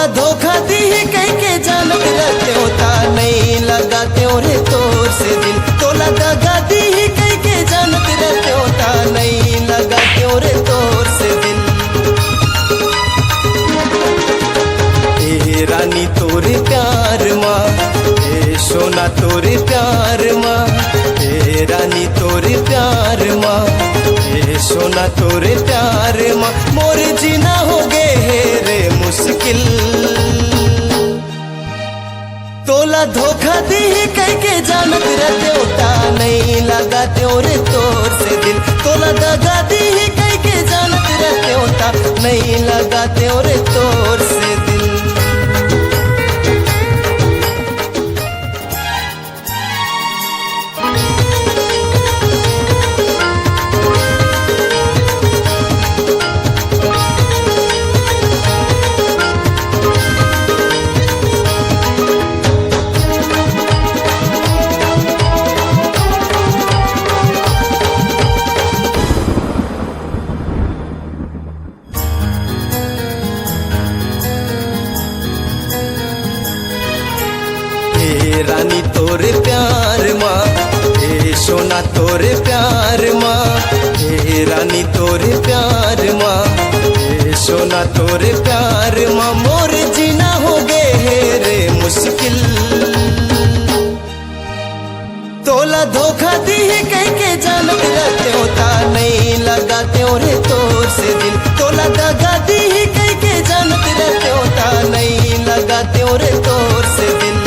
तोला धोखा दी कह के जानत रहते होता नहीं लगाते रे तोर से दिल। तोला दगा दी कह के जानत रहते होता नहीं लगाते रे तोर से दिल। ए रानी तोरे प्यार माँ, ए सोना तोरे प्यार माँ, ए रानी तोरे प्यार माँ, ए सोना तोरे प्यार माँ। मोर जीना हो गए रे मुश्किल, तोला धोखा दी कह के जानत रहते होता नहीं लगाते रे तोर से दिल। तोला दगा दी कह के जानत रहते होता नहीं लगाते रे तोर से दिल। रानी तोरे प्यार माँ, ए सोना तोरे प्यार माँ, ए रानी तोरे प्यार माँ, ए सोना तोरे प्यार माँ। मोर जीना हो गए रे मुश्किल, तोला धोखा दी कह के जानत रहते होता नहीं लगाते रे तोर से दिल। तोला दगा दी कह के जानत रहते होता नहीं लगाते रे तोर से दिल।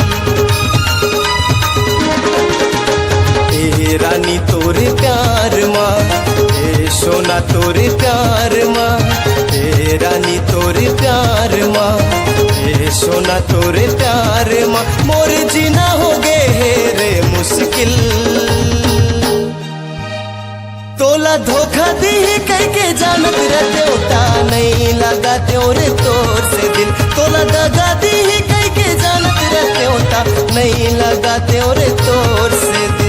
रानी तोरे प्यार माँ, ए सोना तोरे प्यार माँ, ए रानी तोरे प्यार माँ, ए सोना तोरे प्यार माँ। मोर जीना हो गए रे मुश्किल, तोला धोखा दी कह के जानत रहते होता नहीं लगाते रे तोर से दिल। तोला दगा दी कह के जानत रहते होता नहीं लगाते रे तोर से दिल।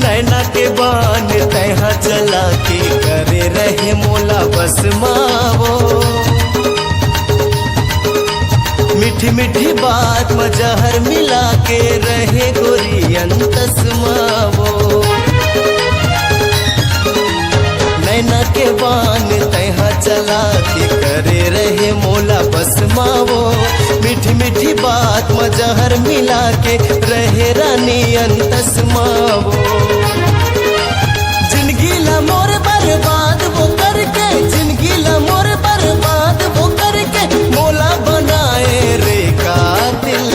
नैना के बान तैहा चला के करे रहे मोला बस मावो, मीठी मीठी बात में जहर मिला के रहे गोरी अंतस मावो। नैना के बान तैहा चला के करे रहे मोला बस मावो, मीठी मीठी बात में जहर मिला के रहे रानी अंतस मावो। जिंदगी ला मोर बर्बाद वो करके, जिंदगी ला मोर बर्बाद वो करके मोला बनाए रे कातिल।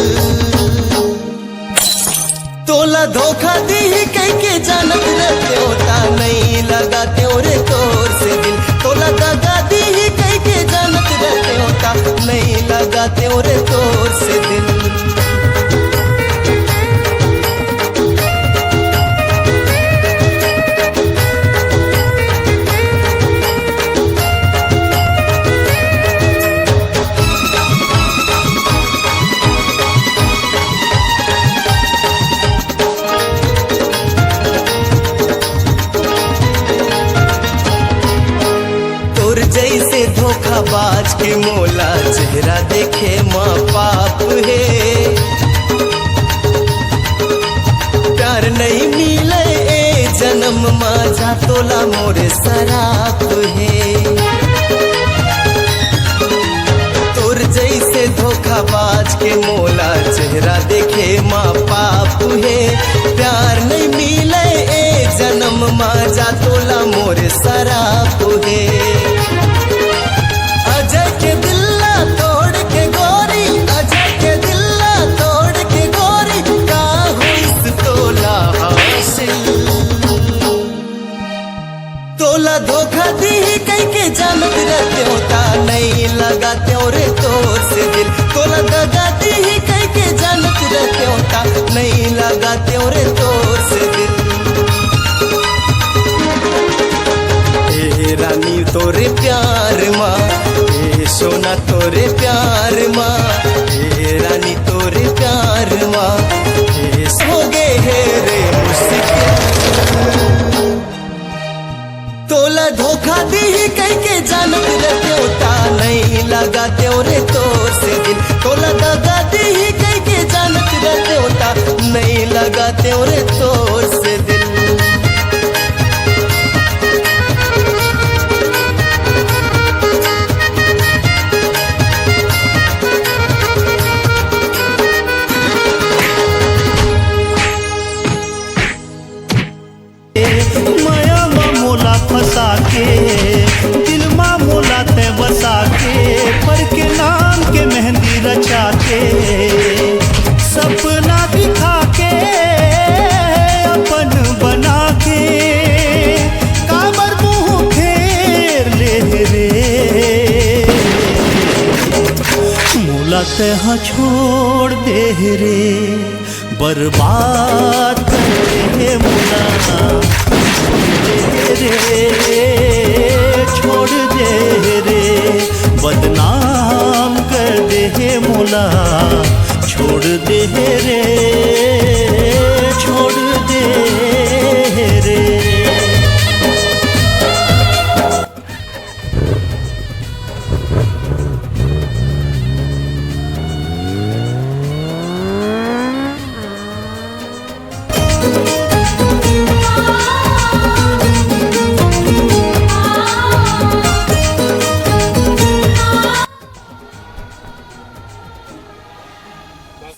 तोला धोखा दी कह के जानत रहते होता नहीं लगाते रे तोर से दिल। तोला दगा दी कह के जानत रहते होता नहीं लगाते रे तोर से दिल। जैसे धोखाबाज के मोला चेहरा देखे माँ पाप है, प्यार नहीं मिले ए जन्म माझा तोला मोरे शराप है। तोर जैसे धोखाबाज के मोला चेहरा देखे माँ पाप है, प्यार नहीं मिले ए जन्म माझा तोला मोरे शराप है। अजय के दिल्ला तोड़ के गोरी, अजय के दिल्ला तोड़ के गोरी का हुई तोला हासिल। तोला धोखा दी कह के जानत रहते होता नहीं लगाते रे तोर से दिल। तोला दगा दी कह के जानत रहते होता नहीं लगाते रे तोर से दिल। ए रानी तोरे प्यार माँ, ए सोना तोरे प्यार माँ, ए रानी तोरे प्यार माँ, ए हो गए रे मुश्किल। मुश्किल तोला दगा दी ही कई के जानत रहते होता नहीं लगाते रे तोर से दिल। माया मोला फंसा के दिल मा मोला ते बसा के पर के नाम के मेहंदी रचा के सपना दिखा के अपन बना के काबर मुँह फेर ले रे मोला ते हाँ छोड़ दे रे बर्बाद कर दे मोला छोड़ दे रे बदनाम कर दे मोला छोड़ दे रे छोड़ दे रे।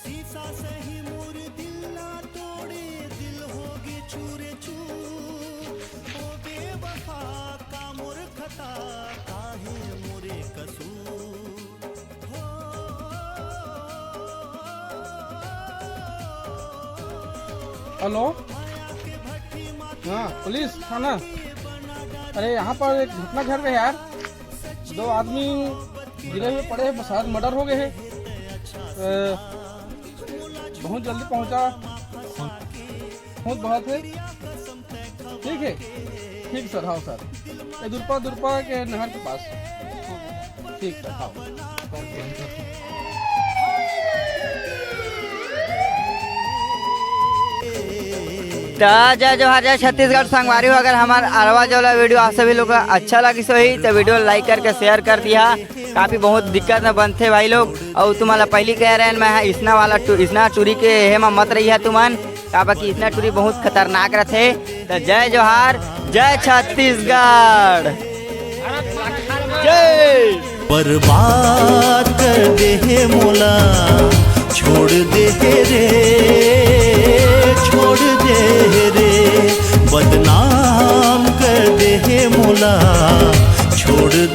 शीशा से ही मोर दिल ना तोड़े दिल होगी चूरे चूर ओ बेवफा का मोर खता काहे मोरे कसूर हो। हेलो, हाँ पुलिस थाना। अरे यहाँ पर एक घटना घट गई यार, 2 आदमी गिरे हुए पड़े हैं, शायद मर्डर हो गए हैं। बहुत जल्दी पहुँचा, बहुत है। ठीक है, ठीक सर, हाँ सर, ये दुर्पा के नहर के पास। ठीक सर, हाँ। जय जोहार, जय छत्तीसगढ़ संगवारी हो। अगर हमारा आवाज वाला वीडियो आप सभी लोग को अच्छा लगी सही तो वीडियो लाइक करके शेयर कर दिया। काफ़ी बहुत दिक्कत में बनते भाई लोग, और तुम्हारा पहली कह रहे हैं मैं इसना टूरी के हेमा मत रही है तुमन, बाकी इसना टूरी बहुत खतरनाक रहते। तो जय जोहार, जय छत्तीसगढ़, जय। बर्बाद कर दे मोला छोड़ दे रे छोड़ दे रे बदनाम कर दे मोला छोड़ दे।